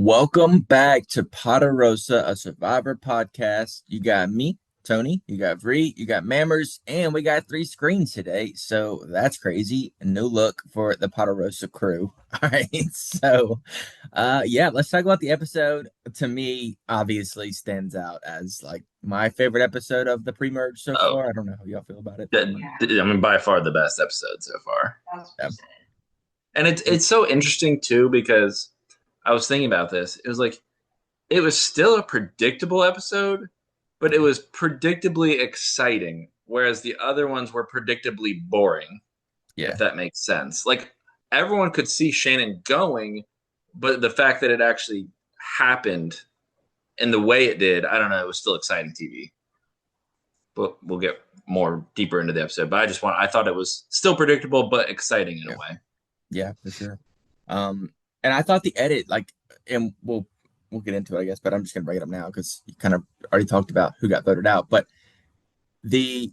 Welcome back to Poderosa, a Survivor podcast. You got me, Tony, you got Bree, you got Mammers, and we got three screens today. So that's crazy. New look for the Poderosa crew. All right. Let's talk about the episode. To me, obviously stands out as like my favorite episode of the pre-merge so Oh, far. I don't know how y'all feel about it. I mean, by far the best episode so far. Yeah. And it's so interesting too because I was thinking about this. It was like it was still a predictable episode, but it was predictably exciting, whereas the other ones were predictably boring, if Yeah. that makes sense. Like everyone could see Shannon going, but the fact that it actually happened in the way it did, I don't know, it was still exciting TV. But we'll get more deeper into the episode. But I thought it was still predictable but exciting in a Yeah. way. Yeah, for sure. And I thought the edit, like, and we'll get into it, I guess, but I'm just gonna bring it up now because you kind of already talked about who got voted out. But the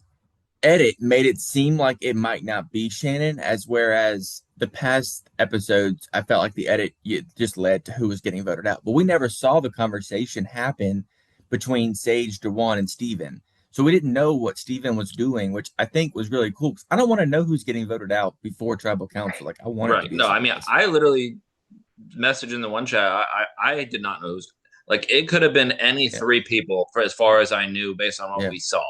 edit made it seem like it might not be Shannon, as whereas the past episodes, I felt like the edit just led to who was getting voted out. But we never saw the conversation happen between Sage, Dewan, and Steven. So we didn't know what Steven was doing, which I think was really cool. I don't want to know who's getting voted out before tribal council. Like I want it to Right. be a No, I mean, surprise. I literally messaged in the one chat. I did not know who's like it could have been any Yeah. three people for as far as I knew based on what Yeah. we saw.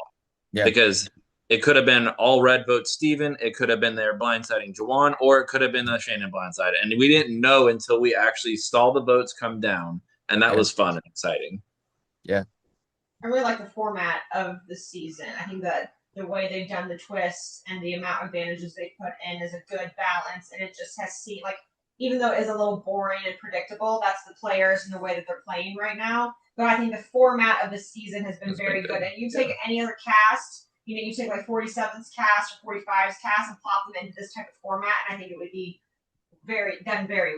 Yeah. Because it could have been all red vote Steven, it could have been their blindsiding Jawan, or it could have been the Shannon blindside. And we didn't know until we actually saw the votes come down, and that Yeah. was fun and exciting. Yeah. I really like the format of the season. I think that the way they've done the twists and the amount of advantages they put in is a good balance, and it just has seen like even though it is a little boring and predictable, that's the players and the way that they're playing right now. But I think the format of the season has been very good. And you take any other cast, you take like 47's cast or 45's cast and plop them into this type of format, and I think it would be very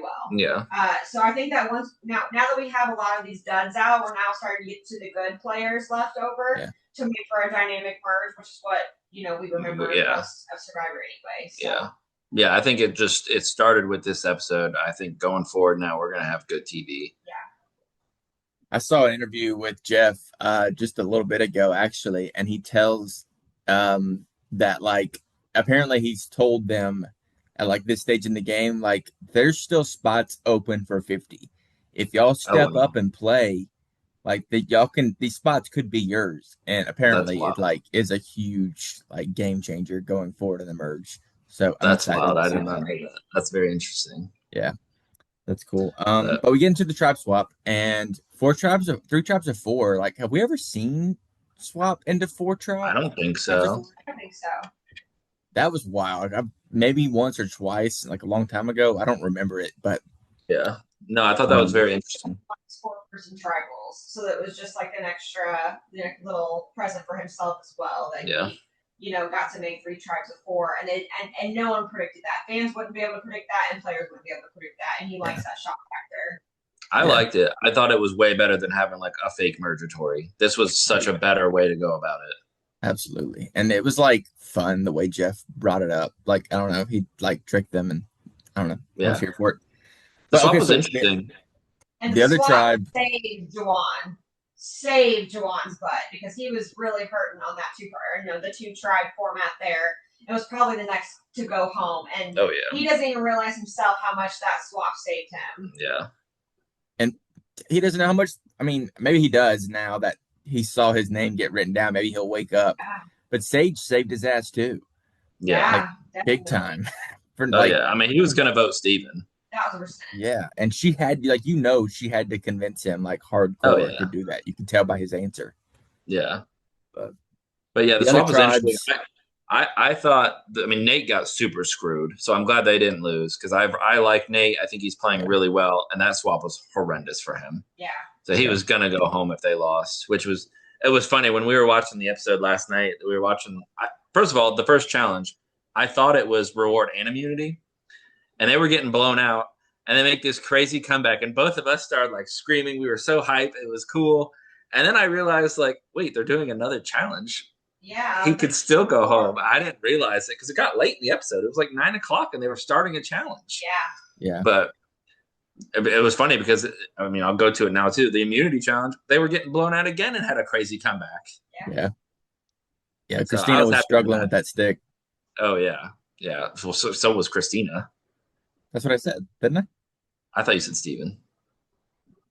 well. Yeah. So I think that now that we have a lot of these duds out, we're now starting to get to the good players left over Yeah. to make for a dynamic merge, which is what we remember Yeah. most of Survivor anyway. So. Yeah. Yeah, I think it started with this episode. I think going forward now we're gonna have good TV. Yeah. I saw an interview with Jeff just a little bit ago, actually, and he tells that like apparently he's told them at like this stage in the game, like there's still spots open for 50. If y'all step wow. up and play, like y'all can these spots could be yours. And That's apparently it wild. like is a huge like game changer going forward in the merge. So I'm That's excited wild. to I see did not that. know that. That's very interesting. Yeah. That's cool. That, But we get into the tribe swap and three tribes of four. Like, have we ever seen swap into I don't think tribes of so. four? I think so. That was wild. Maybe once or twice, like a long time ago. I don't remember it, but Yeah. No, I thought that was um, very interesting. 4-person tribals, so that was just like an extra little present for himself as well that Yeah. he got to make three tribes of four, and no one predicted that. Fans wouldn't be able to predict that, and players wouldn't be able to predict that, and he yeah, likes that shock factor. I yeah, liked it. I thought it was way better than having like a fake mergatory. This was oh such a yeah, better way to go about it. absolutely. And it was like fun the way Jeff brought it up. Like I don't know, he like tricked them, and I don't know. I was Yeah. here for it. The But swap okay, was so interesting. And the the other swap tribe, saved Jawan's butt because he was really hurting on that the two tribe format there. It was probably the next to go home, and Oh yeah. he doesn't even realize himself how much that swap saved him. Yeah. and he doesn't know how much. I mean, maybe he does now that he saw his name get written down. Maybe he'll wake up. Yeah, But Sage saved his ass too, Yeah. like big definitely. time. For Oh like, yeah. I mean, he was gonna vote Steven. 1,000%. yeah, and she had like she had to convince him like Oh hardcore to yeah. do that. You can tell by his answer. Yeah. But But yeah, the the other swap was interesting. tribes, I thought I mean Nate got super screwed, so I'm glad they didn't lose because I like Nate. I think he's playing yeah, really well, and that swap was horrendous for him. Yeah. So he yeah, was gonna go home if they lost, which was it was funny when we were watching the episode last night. We were watching. First of all, the first challenge, I thought it was reward and immunity, and they were getting blown out, and they make this crazy comeback, and both of us started like screaming. We were so hyped, it was cool, and then I realized like, wait, they're doing another challenge. Yeah. He could still go home. I didn't realize it because it got late in the episode. It was like 9 o'clock, and they were starting a challenge. Yeah. yeah, But it was funny because I mean I'll go to it now too. The immunity challenge, they were getting blown out again and had a crazy comeback. Yeah. Yeah. So I Christina was was happy with struggling that. with that stick. Oh yeah, yeah. Well, so was Christina. That's what I said, didn't I? I thought you said Steven.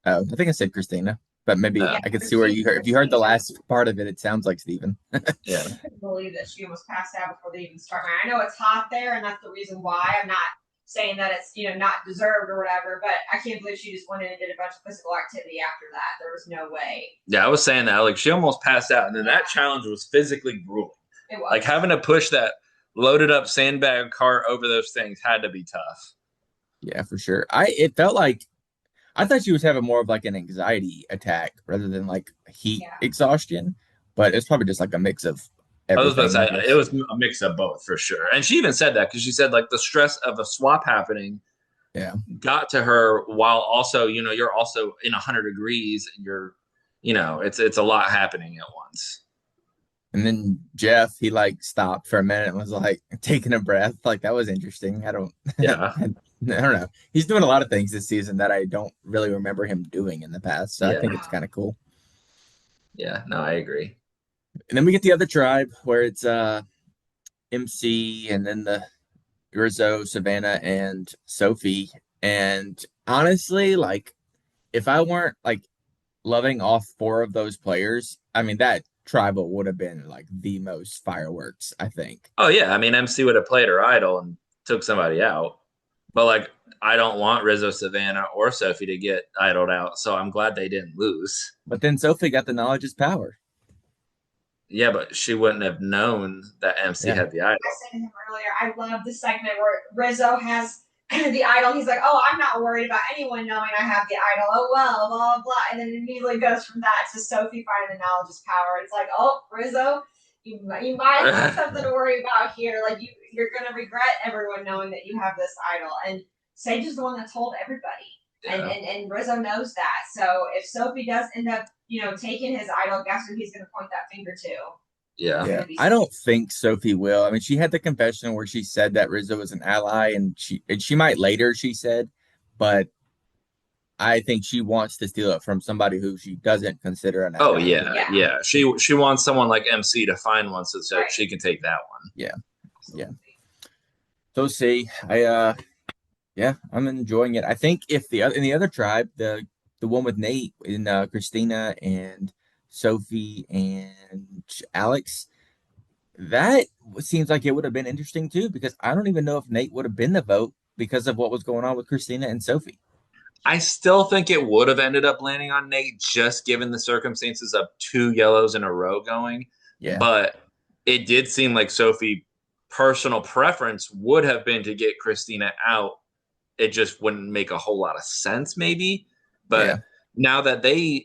Oh, I think I said Christina, but maybe Yeah. I could see where you heard. If you heard the last part of it, it sounds like Steven. Yeah. I couldn't believe that she almost passed out before they even started. I know it's hot there, and that's the reason why. I'm not saying that it's not deserved or whatever, but I can't believe she just went in and did a bunch of physical activity after that. There was no way. Yeah, I was saying that. Like she almost passed out, and then that challenge was physically grueling. It was Like having to push that loaded up sandbag cart over those things had to be tough. Yeah, for sure. It felt like I thought she was having more of like an anxiety attack rather than like heat exhaustion, but it's probably just like a mix of I was everything. about to say it was a mix of both for sure. And she even said that because she said like the stress of a swap happening got to her while also, you're also in 100 degrees and you're, it's a lot happening at once. And then Jeff, he like stopped for a minute and was like taking a breath. Like that was interesting. I don't know. He's doing a lot of things this season that I don't really remember him doing in the past. So I think it's kind of cool. Yeah, no, I agree. And then we get the other tribe where it's MC and then the Rizzo, Savannah, and Sophie. And honestly, like if I weren't like loving all four of those players, I mean that tribal would have been like the most fireworks, I think. Oh yeah, I mean MC would have played her idol and took somebody out, but like I don't want Rizzo, Savannah, or Sophie to get idled out, so I'm glad they didn't lose. But then Sophie got the knowledge is power. Yeah, but she wouldn't have known that MC had the idol. I said to him earlier, I love the segment where Rizzo has the idol. He's like, "Oh, I'm not worried about anyone knowing I have the idol. Oh well, blah blah blah." And then it immediately goes from that to Sophie finding the knowledge is power. It's like, "Oh, Rizzo, you might have something to worry about here. Like you're gonna regret everyone knowing that you have this idol." And Sage is the one that told everybody, and Rizzo knows that. So if Sophie does end up, taking his idol, guess who he's gonna point that finger to? Yeah. I don't think Sophie will. I mean, she had the confession where she said that Rizzo was an ally, and she might later, she said, but I think she wants to steal it from somebody who she doesn't consider an ally. Oh yeah. She wants someone like MC to find one so that she can take that one. Yeah. So see, I'm enjoying it. I think if in the other tribe, the one with Nate and Christina and Sophie and Alex, that seems like it would have been interesting too, because I don't even know if Nate would have been the vote because of what was going on with Christina and Sophie. I still think it would have ended up landing on Nate just given the circumstances of 2 yellows in a row going. Yeah. But it did seem like Sophie personal preference would have been to get Christina out. It just wouldn't make a whole lot of sense maybe. But now that they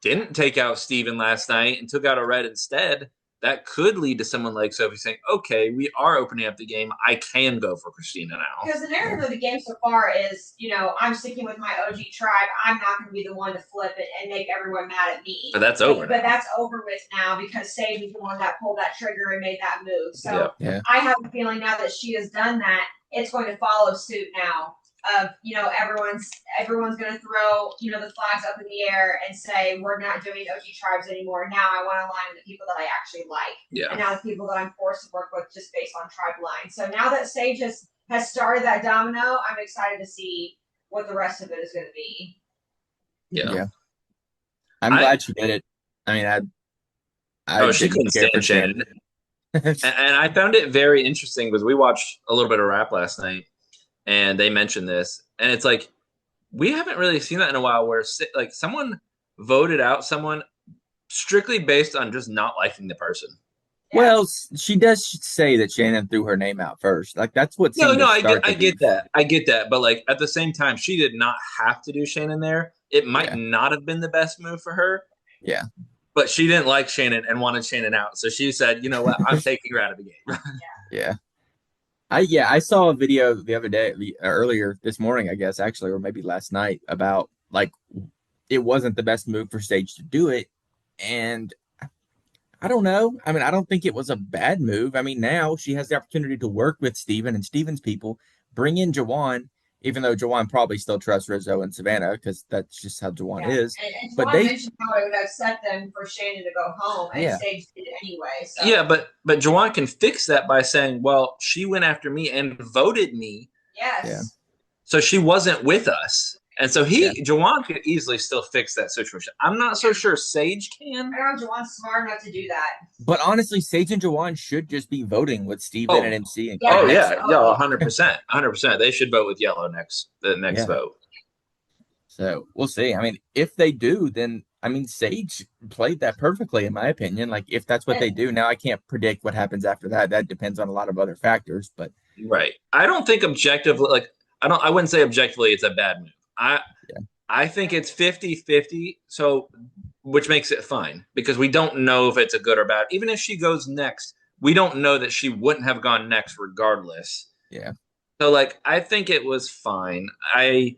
didn't take out Steven last night and took out a red instead, that could lead to someone like Sophie saying, okay, we are opening up the game. I can go for Christina now. Because the narrative of the game so far is, I'm sticking with my OG tribe. I'm not going to be the one to flip it and make everyone mad at me. But that's over now. But that's over with now because Sage is the one that pulled that trigger and made that move. So I have a feeling now that she has done that, it's going to follow suit now. Of everyone's going to throw the flags up in the air and say we're not doing OG tribes anymore. Now I want to align with the people that I actually like, and now the people that I'm forced to work with just based on tribe lines. So now that Sage has started that domino, I'm excited to see what the rest of it is going to be. Yeah. I'm glad she did it. I mean, she couldn't stand Shannon. And I found it very interesting because we watched a little bit of rap last night. And they mentioned this, and it's like we haven't really seen that in a while, where like someone voted out someone strictly based on just not liking the person. Well, she does say that Shannon threw her name out first. Like that's what. I get that, but like at the same time, she did not have to do Shannon there. It might not have been the best move for her. Yeah. But she didn't like Shannon and wanted Shannon out, so she said, "You know what? I'm taking her out of the game." Yeah. I saw a video the other day, earlier this morning, I guess, actually, or maybe last night, about like it wasn't the best move for Sage to do it. And I don't know. I mean, I don't think it was a bad move. I mean, now she has the opportunity to work with Steven and Steven's people, bring in Jawan, even though Jawan probably still trusts Rizzo and Savannah because that's just how Jawan is. And But Juwan they, mentioned how it would upset them for Shannon to go home, and yeah, Sage did anyway. So Yeah, but Jawan can fix that by saying, well, she went after me and voted me, yes, Yeah. so she wasn't with us. And so Yeah. Jawan could easily still fix that situation. I'm not so sure Sage can. I don't know if Juwan's smart enough to do that. but honestly, Sage and Jawan should just be voting with Steven and MC. And Yeah. Oh Yes. yeah, 100%, 100%. They should vote with yellow the next Yeah. vote. So we'll see. I mean, if they do, then I mean, Sage played that perfectly, in my opinion. Like, if that's what they do, now I can't predict what happens after that. That depends on a lot of other factors. But Right. I don't think objectively, like I wouldn't say objectively it's a bad move. I think it's 50-50, so which makes it fine because we don't know if it's a good or bad. Even if she goes next, we don't know that she wouldn't have gone next regardless. Yeah. So like I think it was fine. I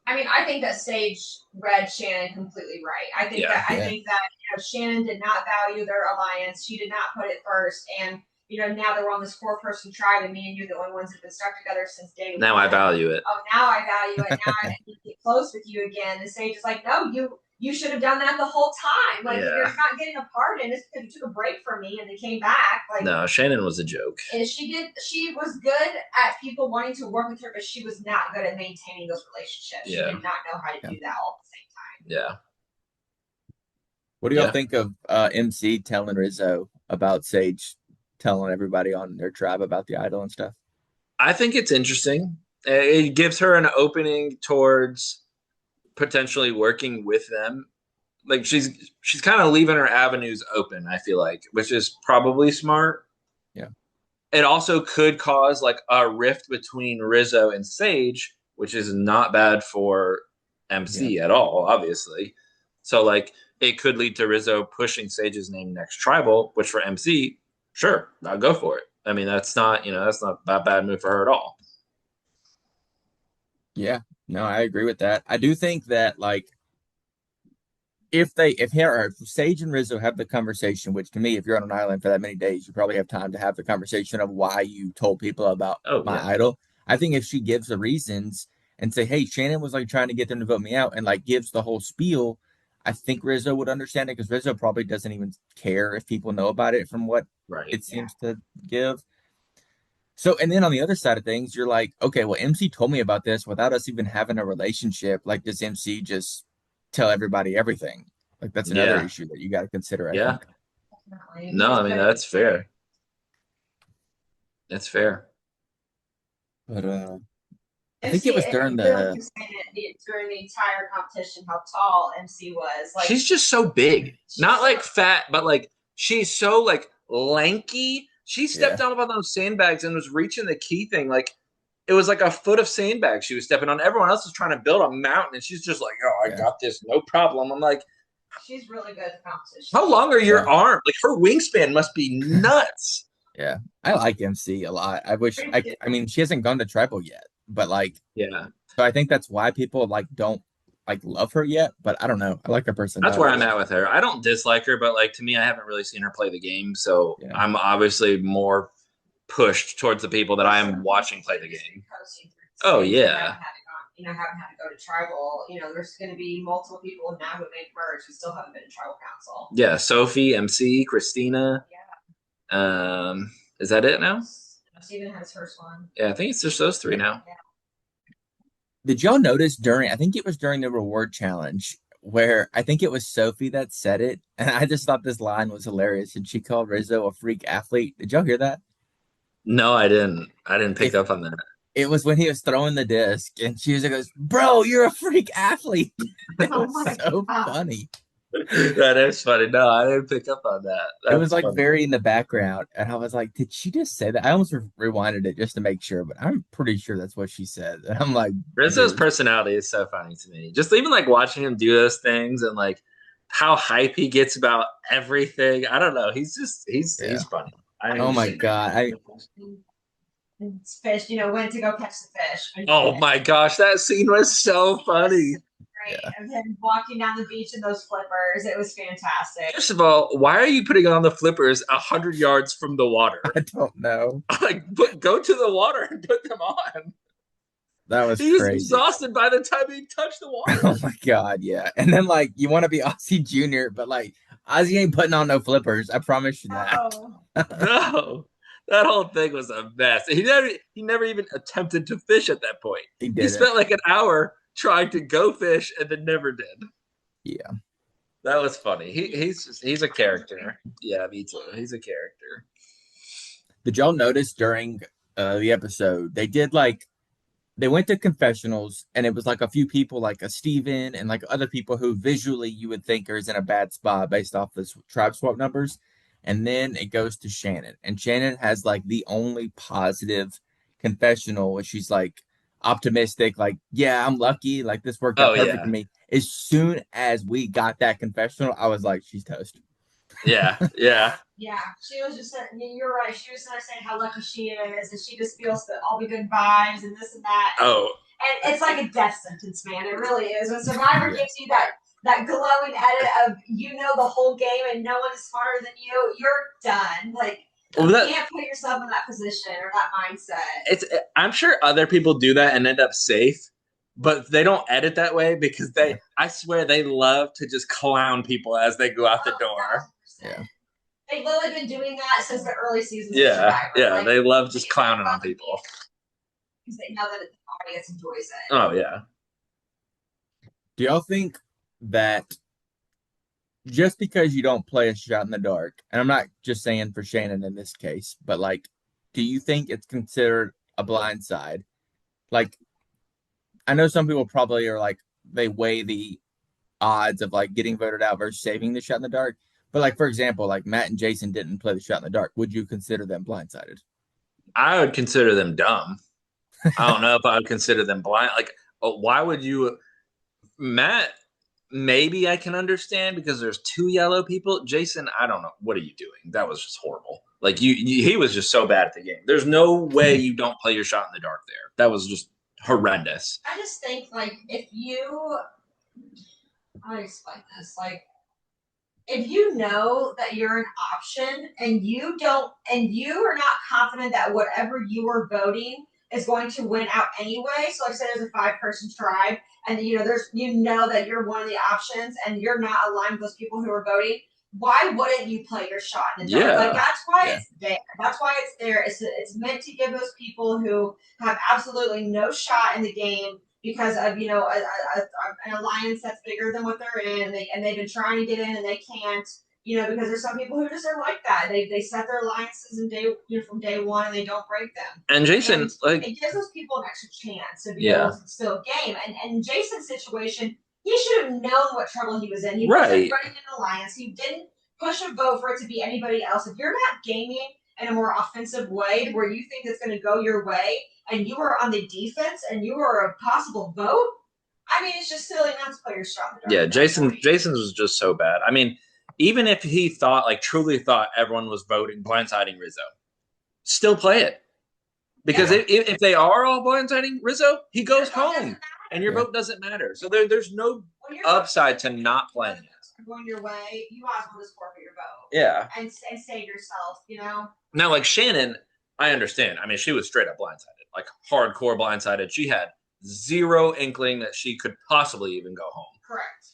mean, I think that Sage read Shannon completely right. I think that Shannon did not value their alliance. She did not put it first, and now that we're on this 4-person tribe, and me and you are the only ones who've been stuck together since day one. Now I value it. Oh, now I value it. Now I need to get close with you again. And Sage is like, no, you should have done that the whole time. Like, you're not getting a pardon. It's because you took a break from me and they came back. Like, no, Shannon was a joke. And she was good at people wanting to work with her, but she was not good at maintaining those relationships. She did not know how to do that all at the same time. Yeah. What do y'all think of MC telling Rizzo about Sage telling everybody on their tribe about the idol and stuff? I think it's interesting. It gives her an opening towards potentially working with them. Like she's kind of leaving her avenues open, I feel like, which is probably smart. Yeah. It also could cause like a rift between Rizzo and Sage, which is not bad for MC at all, obviously. So like it could lead to Rizzo pushing Sage's name next tribal, which for MC, sure, I'll go for it. I mean, that's not a bad move for her at all. Yeah, no, I agree with that. I do think that like if Sage and Rizzo have the conversation, which to me, if you're on an island for that many days, you probably have time to have the conversation of why you told people about my idol. I think if she gives the reasons and say, hey, Shannon was like trying to get them to vote me out and like gives the whole spiel, I think Rizzo would understand it because Rizzo probably doesn't even care if people know about it from what it seems to give. So, and then on the other side of things, you're like, okay, well, MC told me about this without us even having a relationship. Like, does MC just tell everybody everything? Like, that's another issue that you got to consider. I think. No, I mean, that's fair. That's fair. But I think it was during the entire competition how tall MC was. Like, she's just so big, not like fat, but like she's so like lanky. She stepped down about those sandbags and was reaching the key thing. Like it was like a foot of sandbags she was stepping on. Everyone else was trying to build a mountain, and she's just like, "Oh, I got this, no problem." I'm like, she's really good at the competition. How long are your arms? Like her wingspan must be nuts. Yeah, I like MC a lot. I wish I mean, she hasn't gone to tribal yet, but like, so I think that's why people like don't like love her yet. But I don't know. I like her personality. That's where I'm at with her. I don't dislike her, but like to me, I haven't really seen her play the game, so I'm obviously more pushed towards the people that I am watching play the game. Oh yeah. Haven't had to go to tribal. There's going to be multiple people now who make merge who still haven't been in tribal council. Yeah, Sophie, MC, Christina. Is that it now? Steven has first one. Yeah, I think it's just those three now. Yeah. Did y'all notice I think it was during the reward challenge where I think it was Sophie that said it, and I just thought this line was hilarious, and she called Rizzo a freak athlete. Did y'all hear that? No, I didn't. I didn't pick up on that. It was when he was throwing the disc, and she goes, "Bro, you're a freak athlete." It was so funny. That is funny. No, I didn't pick up on that. It was like very in the background, and I was like, "Did she just say that?" I almost rewinded it just to make sure, but I'm pretty sure that's what she said. And I'm like, Rizzo's personality is so funny to me. Just even like watching him do those things and like how hype he gets about everything. I don't know. He's funny. Oh my god! Fish, went to go catch the fish. Oh my gosh, that scene was so funny. Of him walking down the beach in those flippers. It was fantastic. First of all, why are you putting on the flippers 100 yards from the water? I don't know. Like, go to the water and put them on. That was He was crazy. exhausted by the time he touched the water. Oh my god, yeah. And then like you want to be Ozzy Jr., but like Ozzy ain't putting on no flippers. I promise you that. Oh, No, that whole thing was a mess. He never even attempted to fish at that point. He He did it. spent like an hour trying to go fish and then never did. Yeah. That was funny. He's a character. Yeah, me too. He's a character. Did y'all notice during the episode they went to confessionals and it was like a few people like a Steven and like other people who visually you would think are in a bad spot based off the tribe swap numbers. And then it goes to Shannon. And Shannon has like the only positive confessional and she's like optimistic, like, yeah, I'm lucky, like this worked out Oh perfect yeah, for me. As soon as we got that confessional, I was like, she's toast. yeah, yeah. yeah. She was just, you're right. She was saying how lucky she is, and she just feels that all the good vibes and this and that. Oh, And it's like a death sentence, man. It really is. When Survivor Yeah. gives you that glowing edit of the whole game and no one is smarter than you, you're done. Like well, you that can't put yourself in that position or that mindset. it's. I'm sure other people do that and end up safe, but they don't edit that way because they. I swear they love to just clown people as they go out the door. 1,000%. Yeah. They've literally been doing that since the early seasons of Yeah, Survivor. yeah. Like, They love just clowning on people. because they know that the audience enjoys it. Oh yeah. Do y'all think that just because you don't play a shot in the dark, and I'm not just saying for Shannon in this case, but like, do you think it's considered a blind side? Like, I know some people probably are like, they weigh the odds of like getting voted out versus saving the shot in the dark. But like, for example, like Matt and Jason didn't play the shot in the dark. Would you consider them blindsided? I would consider them dumb. I don't know if I would consider them blind. Like, why would you, Matt? Maybe I can understand because there's two yellow people. Jason, I don't know. What are you doing? That was just horrible. Like he was just so bad at the game. There's no way you don't play your shot in the dark there. That was just horrendous. I just think like if you, how do I explain this? Like if you know that you're an option and you are not confident that whatever you are voting is going to win out anyway. So like say there's a 5-person tribe and there's that you're one of the options and you're not aligned with those people who are voting. Why wouldn't you play your shot in the dark? Yeah. Like that's why Yeah. it's there. That's why it's there. It's meant to give those people who have absolutely no shot in the game because of an alliance that's bigger than what they're in, and they've been trying to get in and they can't. Because there's some people who just are like that. They set their alliances from day one and they don't break them. And Jason, And like, it gives those people an extra chance to be Yeah. able to still game. And in Jason's situation, he should have known what trouble he was in. He Right. wasn't running an alliance. He didn't push a vote for it to be anybody else. If you're not gaming in a more offensive way where you think it's going to go your way and you are on the defense and you are a possible vote, I mean, it's just silly not to play your shot in the dark. yeah, at that point. Jason's was just so bad. I mean, even if he truly thought everyone was voting blindsiding Rizzo, still play it. Because Yeah. if they are all blindsiding Rizzo, he goes Your vote doesn't home matter. and your Yeah. vote doesn't matter. So there's no When your vote upside to not playing it. going your way, you might as well just forfeit your vote Yeah. and save yourself. Now, like Shannon, I understand. I mean, she was straight up blindsided, like hardcore blindsided. She had zero inkling that she could possibly even go home. Correct.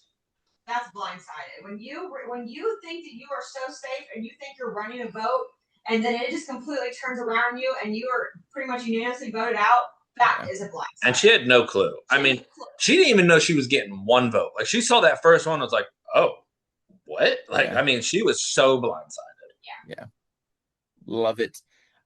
That's blindsided. When you think that you are so safe and you think you're running a vote, and then it just completely turns around you, and you are pretty much unanimously voted out. That is a blindside. And she had no clue. I mean, she didn't even know she was getting one vote. Like she saw that first one and was like, oh, what? Like, Yeah. I mean, she was so blindsided. Love it.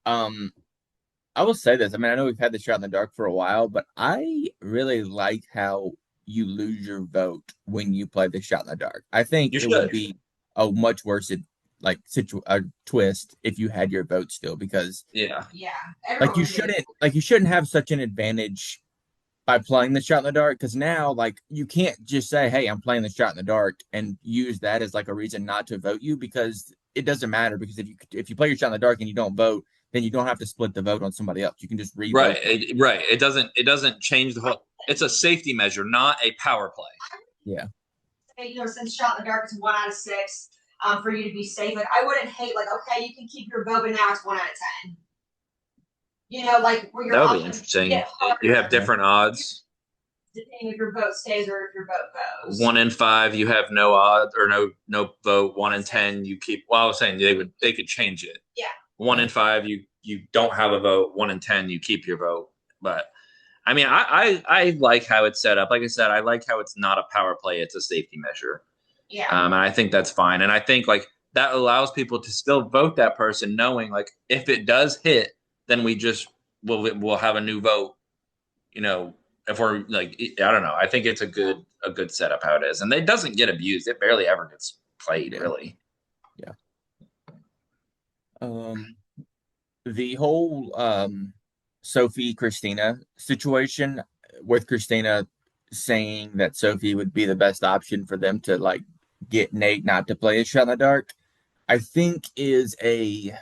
I will say this. I mean, I know we've had the shot in the dark for a while, but I really like how you lose your vote when you play the shot in the dark. I think You it would should. be a much worse a twist if you had your vote still because Yeah. Yeah. like you shouldn't have such an advantage by playing the shot in the dark because now like you can't just say, hey, I'm playing the shot in the dark and use that as like a reason not to vote you because it doesn't matter because if you play your shot in the dark and you don't vote, then you don't have to split the vote on somebody else. You can just re-vote. Right. It doesn't change the whole. It's a safety measure, not a power play. Yeah. Since shot in the dark is 1 out of 6, for you to be safe. Like I wouldn't hate okay, you can keep your vote, but now it's 1 out of 10. You know, like where That your would be odds interesting. get You have harder different odds. depending if your vote stays or if your vote goes. 1 in 5, you have no odds or no vote. 1 in 10, you keep. Well, I was saying they could change it. Yeah. 1 in 5, you don't have a vote. 1 in 10, you keep your vote. But I mean, I like how it's set up. Like I said, I like how it's not a power play; it's a safety measure. Yeah. And I think that's fine. And I think like that allows people to still vote that person, knowing like if it does hit, then we'll have a new vote. You know, if we're like I don't know. I think it's a good setup how it is, and it doesn't get abused. It barely ever gets played, really. Yeah. The whole Sophie Christina situation with Christina saying that Sophie would be the best option for them to like get Nate not to play a shot in the dark, I think it's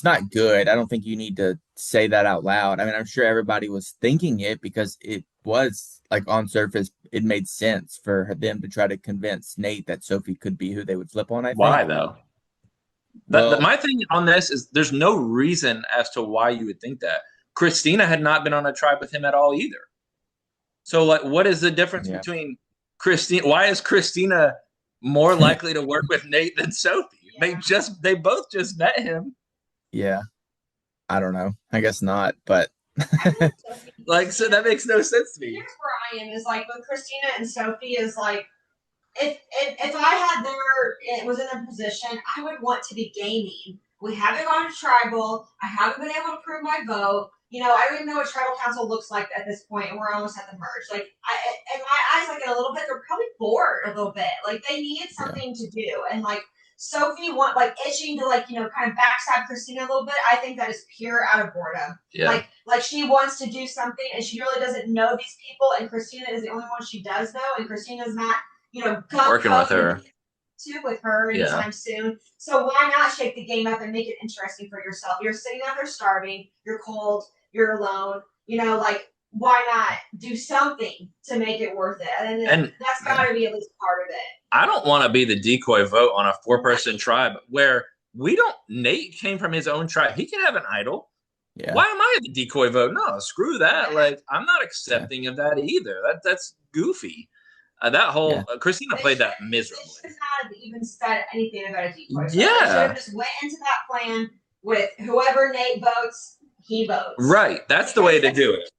not good. I don't think you need to say that out loud. I mean, I'm sure everybody was thinking it because it was like on surface, it made sense for them to try to convince Nate that Sophie could be who they would flip on, I think. Why though? Well, My thing on this is there's no reason as to why you would think that. Christina had not been on a tribe with him at all either. So like, what is the difference yeah. between Christina? Why is Christina more likely to work with Nate than Sophie? Yeah. They both just met him. Yeah. I don't know. I guess not, but Like, so that makes no sense to me. Here's where I am is like with Christina and Sophie is like if I had it was in a position, I would want to be gaming. We haven't gone to tribal. I haven't been able to prove my vote. You know, I don't even know what tribal council looks like at this point, and we're almost at the merge. Like, in my eyes, like in a little bit, they're probably bored a little bit. Like, they needed something to do, and like Sophie itching to kind of backstab Christina a little bit. I think that is pure out of boredom. Yeah. Like she wants to do something, and she really doesn't know these people, and Christina is the only one she does know, and Christina's not working with her with her anytime soon. So why not shake the game up and make it interesting for yourself? You're sitting out there starving, you're cold, you're alone. Like why not do something to make it worth it? And that's got to be at least part of it. I don't want to be the decoy vote on a 4-person tribe where Nate came from his own tribe. He can have an idol. Yeah. Why am I the decoy vote? No, screw that. Like I'm not accepting of that either. That's goofy. That whole Christina played that miserably. They should not have even said anything about a decoy. Yeah, they should have just went into that plan with whoever Nate votes, he votes. Right, that's the way to do it.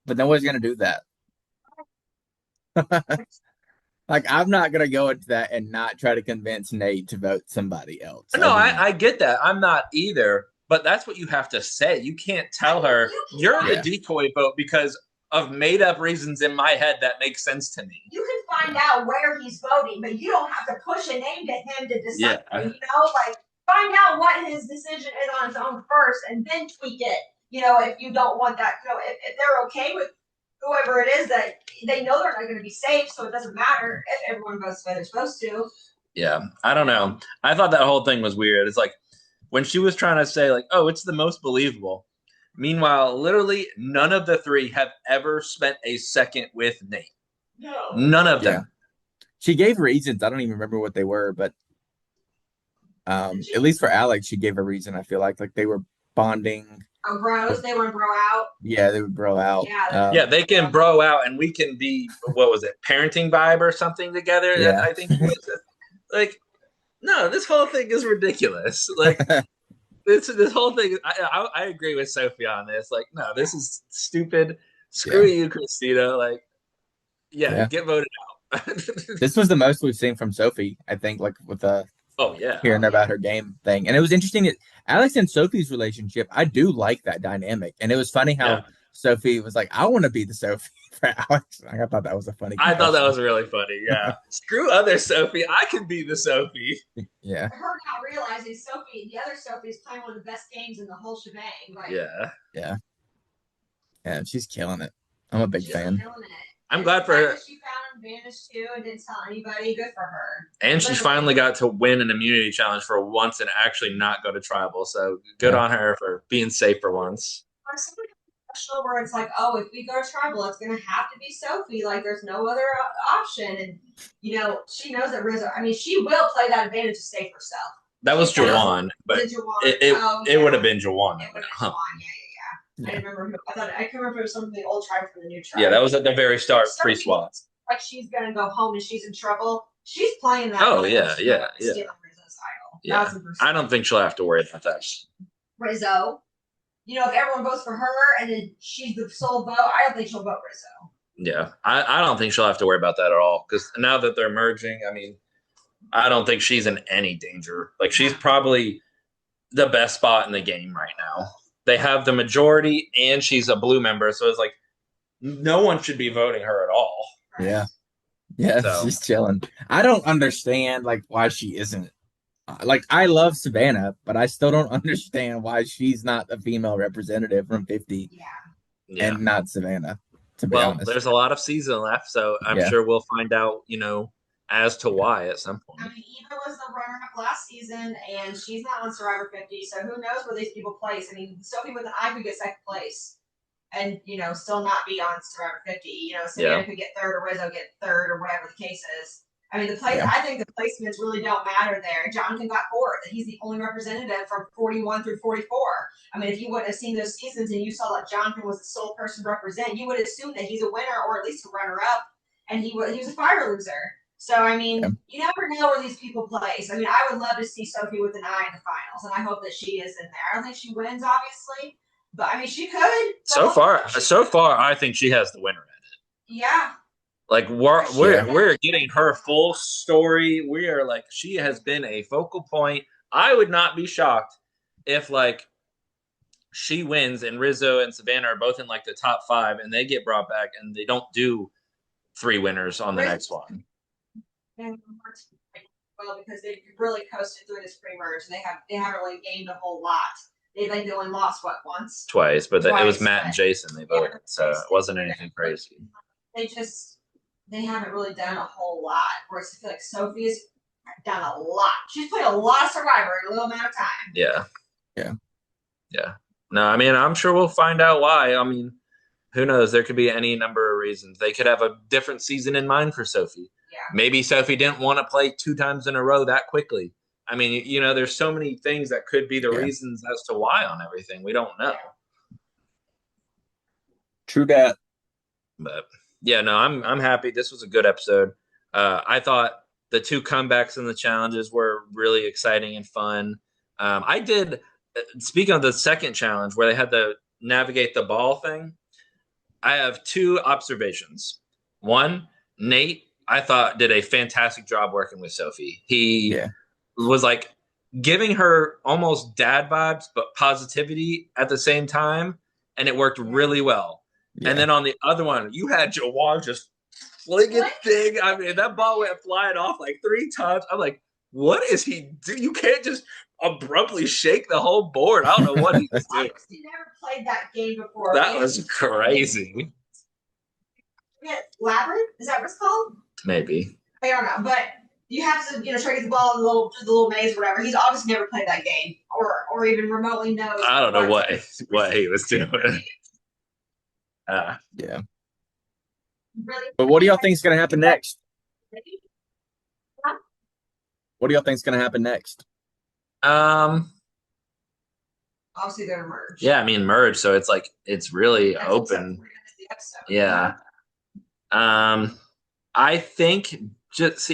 But nobody's gonna do that. Like I'm not gonna go into that and not try to convince Nate to vote somebody else. No, I get that. I'm not either. But that's what you have to say. You can't tell her you're the decoy vote because of made-up reasons in my head that make sense to me. You can find out where he's voting, but you don't have to push a name to him to decide. Yeah. Like find out what his decision is on his own first, and then tweak it. If you don't want that, if they're okay with whoever it is, that they know they're not going to be safe, so it doesn't matter if everyone votes the way they're supposed to. Yeah, I don't know. I thought that whole thing was weird. It's like when she was trying to say, like, oh, it's the most believable. Meanwhile, literally none of the three have ever spent a second with Nate. No. None of them. She gave reasons. I don't even remember what they were, but at least for Alex, she gave a reason. I feel like they were bonding. Oh, bros, they want to bro out. Yeah, they would bro out. Yeah, they can bro out, and we can be parenting vibe or something together. Yeah. I think like, no, this whole thing is ridiculous. Like. This whole thing, I agree with Sophie on this. Like, no, this is stupid. Screw you, Christina. Like, get voted out. This was the most we've seen from Sophie, I think, like with hearing about her game thing. And it was interesting that Alex and Sophie's relationship, I do like that dynamic. And it was funny how Sophie was like, I want to be the Sophie for Alex. I thought that was a funny I thought that was really funny. Yeah. Screw other Sophie. I can be the Sophie. Yeah. Her not realizing the other Sophie is playing one of the best games in the whole shebang. Like, Yeah, she's killing it. I'm a big fan. I'm glad for her. She found an advantage too and didn't tell anybody. Good for her. And she finally got to win an immunity challenge for once and actually not go to tribal. So good on her for being safe for once. Where it's like, oh, if we go to tribal, it's going to have to be Sophie. Like, there's no other option. And, she knows that Rizzo, I mean, she will play that advantage to save herself. That was Jawan, but Was it Jawan? it would have been Jawan. It would have been Jawan. Yeah. I remember who. I can't remember if it was something the old tribe from the new tribe. Yeah, that was at the very start, pre-swap. Like she's gonna go home and she's in trouble. She's playing that. Oh yeah. Stealing Rizzo's idol. Yeah, I don't think she'll have to worry about that. Rizzo. If everyone votes for her and then she's the sole vote, I don't think she'll vote Rizzo. Yeah, I don't think she'll have to worry about that at all because now that they're merging, I mean, I don't think she's in any danger. Like she's probably the best spot in the game right now. They have the majority and she's a blue member, so it's like no one should be voting her at all. Yeah. Yeah, so. She's chilling. I don't understand why she isn't. I love Savannah, but I still don't understand why she's not a female representative from 50 and not Savannah, to be honest. There's a lot of season left, so I'm sure we'll find out, as to why at some point. I mean, Eva was the runner-up last season, and she's not on Survivor 50, so who knows where these people place. I mean, Sophie with an I could get second place and, still not be on Survivor 50. Savannah could get third or Rizzo get third or whatever the case is. I mean, I think the placements really don't matter there. Jonathan got fourth, and he's the only representative from 41 through 44. I mean, if you wouldn't have seen those seasons and you saw that Jonathan was the sole person to represent, you would assume that he's a winner or at least a runner-up, and he was a fire loser. So, I mean, you never know where these people place. I mean, I would love to see Sophie with an eye in the finals, and I hope that she is in there. I don't think she wins, obviously, but, I mean, she could. So far, I think she has the winner in it. Yeah. Like we're getting her full story. We are she has been a focal point. I would not be shocked if she wins and Rizzo and Savannah are both in the top 5 and they get brought back and they don't do 3 winners on the next one. Well, because they really coasted through this pre-merge and they haven't really gained a whole lot. They only lost once? Twice, but it was Matt and Jason they voted, so it wasn't anything crazy. They haven't really done a whole lot. Whereas I feel like Sophie's done a lot. She's played a lot of Survivor in a little amount of time. Yeah. No, I mean, I'm sure we'll find out why. I mean, who knows? There could be any number of reasons. They could have a different season in mind for Sophie. Yeah. Maybe Sophie didn't want to play 2 times in a row that quickly. I mean, there's so many things that could be the reasons as to why on everything. We don't know. True that. But yeah, no, I'm happy. This was a good episode. I thought the 2 comebacks and the challenges were really exciting and fun. Speaking of the second challenge where they had to navigate the ball thing, I have 2 observations. One, Nate, I thought did a fantastic job working with Sophie. He was giving her almost dad vibes, but positivity at the same time. And it worked really well. Yeah. And then on the other one, you had Jawan just flinging thing. I mean, that ball went flying off 3 times. I'm like, what is he doing? You can't just abruptly shake the whole board. I don't know what he was doing. He never played that game before. That was crazy. Labyrinth? Is that what it's called? Maybe. I don't know, but you have to, try to get the ball in the little maze or whatever. He's obviously never played that game, or even remotely knows. I don't know what he was doing. Yeah. Really? But what do y'all think is going to happen next? What do y'all think is going to happen next? Obviously, they're merged. Yeah, I mean, merge. So it's it's really open. Yeah. I think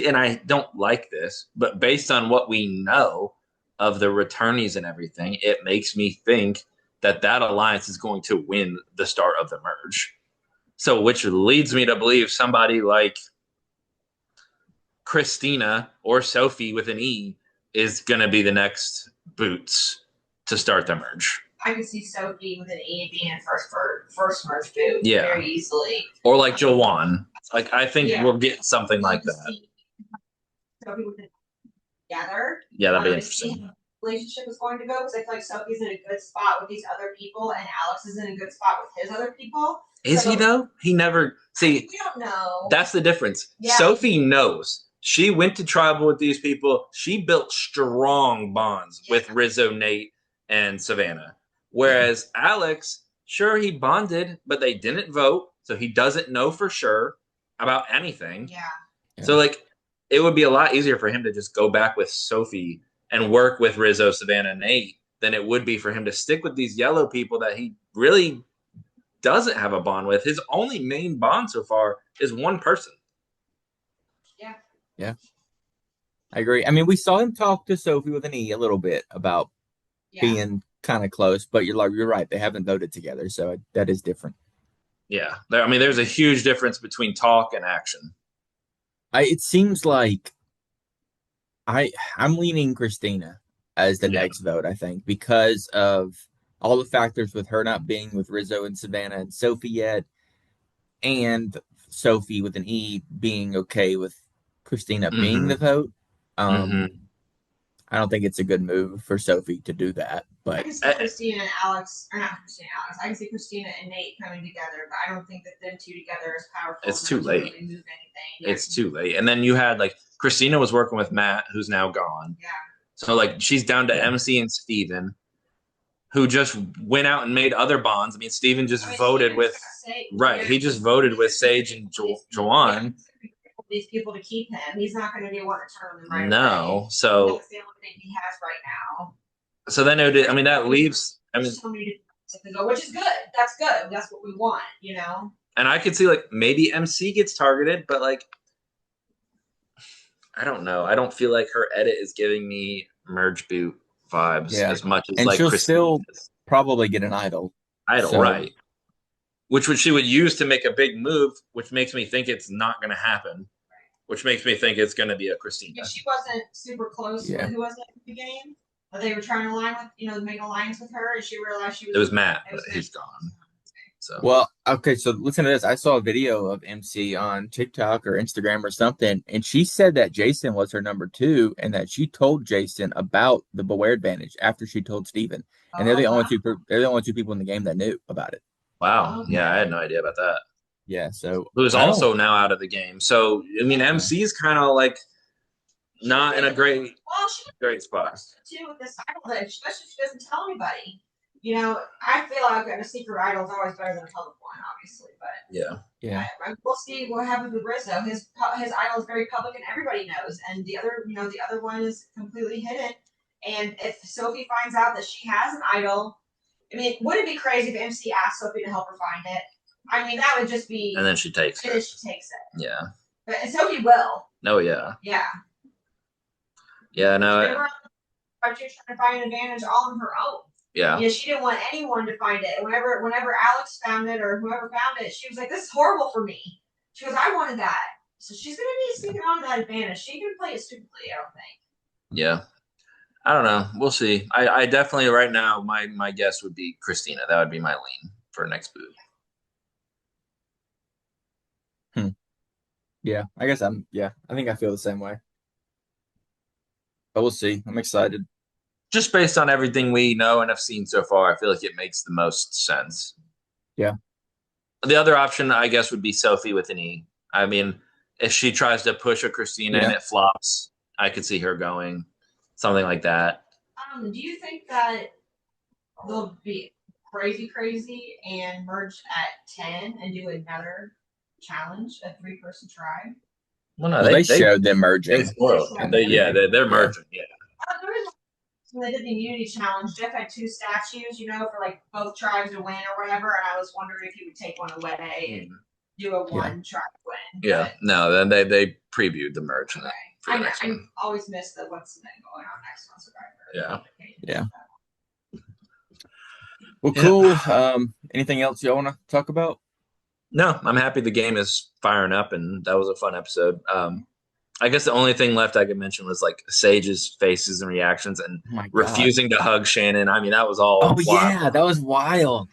and I don't like this, but based on what we know of the returnees and everything, it makes me think that alliance is going to win the start of the merge. So, which leads me to believe somebody like Christina or Sophie with an E is going to be the next boots to start the merge. I could see Sophie with an E being in first merge boot very easily. Or like Jawan. I think we'll get something like that. Sophie with an together. Yeah, that'd be interesting. Relationship is going to go because I feel like Sophie's in a good spot with these other people and Alex is in a good spot with his other people. Is he though? He never we don't know. That's the difference. Yeah. Sophie knows. She went to tribal with these people. She built strong bonds with Rizzo, Nate, and Savannah. Whereas Alex, sure, he bonded, but they didn't vote, so he doesn't know for sure about anything. Yeah. So it would be a lot easier for him to just go back with Sophie and work with Rizzo, Savannah, and Nate than it would be for him to stick with these yellow people that he really doesn't have a bond with. His only main bond so far is one person. Yeah. Yeah. I agree. I mean, we saw him talk to Sophie with an E a little bit about being kind of close, but you're right. They haven't voted together, so that is different. Yeah. I mean, there's a huge difference between talk and action. It seems like I'm leaning Christina as the next vote, I think, because of all the factors with her not being with Rizzo and Savannah and Sophie yet, and Sophie with an E being okay with Christina being the vote. I don't think it's a good move for Sophie to do that. But I can see Christina and Alex, or not Christina and Alex. I can see Christina and Nate coming together, but I don't think that them two together is powerful. It's too late. Really move anything. It's too late. And then you had like Christina was working with Matt, who's now gone. Yeah. So like she's down to MC and Steven, who just went out and made other bonds. I mean, Steven just voted with he just voted with Sage and Juwan. These people to keep him. He's not going to be one to turn them right No, away. so that's the only thing he has right now. So then that leaves. I mean, which is good. That's good. That's what we want, you know. And I could see like maybe MC gets targeted, but like I don't know. I don't feel like her edit is giving me merge boot vibes as much as and like she'll Christine still is. Probably get an idol, right? Which she would use to make a big move, which makes me think it's not going to happen. Which makes me think it's going to be a Christina. Yeah, she wasn't super close. Yeah. Who was it at the beginning? But they were trying to align with, make alliance with her, and she realized she was. It was Matt, but he's gone. So so listen to this. I saw a video of MC on TikTok or Instagram or something, and she said that Jason was her number 2, and that she told Jason about the Beware advantage after she told Steven. And they're the only two. They're the only 2 people in the game that knew about it. Wow. Yeah, I had no idea about that. Yeah, so who's also now out of the game. So I mean, MC's kind of like not in a great spot. Too with this idol, especially if she doesn't tell anybody. I feel like a secret idol is always better than a public one, obviously. But yeah. We'll see what happens with Rizzo. His idol is very public and everybody knows, and the other one is completely hidden. And if Sophie finds out that she has an idol, I mean, would it be crazy if MC asked Sophie to help her find it? I mean, that would just be. And then she takes it. Yeah. But Sophie will. Oh, yeah. Yeah. Yeah, no. She's trying to find an advantage all on her own. Yeah. She didn't want anyone to find it. Whenever Alex found it or whoever found it, she was like, this is horrible for me. She goes, I wanted that. So she's going to be sneaking on to that advantage. She can play it stupidly, I don't think. Yeah. I don't know. We'll see. I definitely, right now, my guess would be Christina. That would be my lean for next boot. Yeah, I guess I think I feel the same way. But we'll see. I'm excited. Just based on everything we know and have seen so far, I feel like it makes the most sense. Yeah. The other option, I guess, would be Sophie with an E. I mean, if she tries to push a Christina and it flops, I could see her going something like that. Do you think that they'll be crazy and merge at 10 and do another challenge, a 3-person tribe? Well, no, they showed them merging. They're merging. Yeah. When they did the immunity challenge, Jeff had 2 statues, for like both tribes to win or whatever, and I was wondering if he would take one away and do a 1 tribe win. Yeah. But, no, then they previewed the merge. Okay. I always miss what's the thing going on next on Survivor. Yeah. Well, cool. Anything else y'all want to talk about? No, I'm happy the game is firing up, and that was a fun episode. I guess the only thing left I could mention was like Sage's faces and reactions and refusing to hug Shannon. I mean, that was all. Oh, wild. Yeah, that was wild.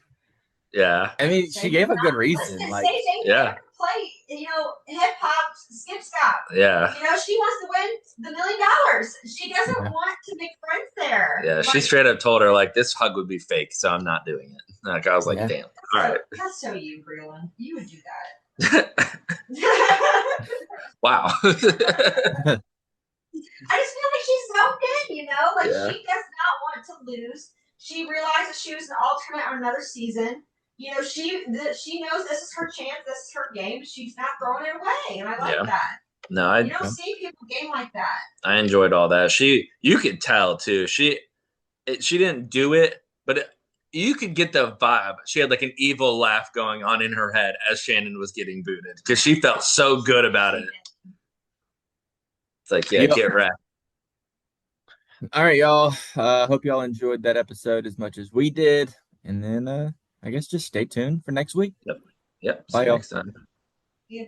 Yeah. I mean, she gave a good reason. Like, play, hip hop, skip stop. Yeah. She wants to win the $1 million. She doesn't want to make friends there. Yeah, she straight up told her like this hug would be fake, so I'm not doing it. Like I was like, damn. All right. That's so you, Breland. You would do that. Wow. I just feel like she's zoned in, She does not want to lose. She realized that she was an alternate on another season. She knows this is her chance, this is her game. She's not throwing it away, and I like that. No, You don't see people game like that. I enjoyed all that. You could tell too. She didn't do it, but you could get the vibe. She had like an evil laugh going on in her head as Shannon was getting booted because she felt so good about it. It's like, yeah, Yep. get wrecked. All right, y'all. Hope y'all enjoyed that episode as much as we did. And then I guess just stay tuned for next week. Yep. See Bye, you y'all. next time. Yeah.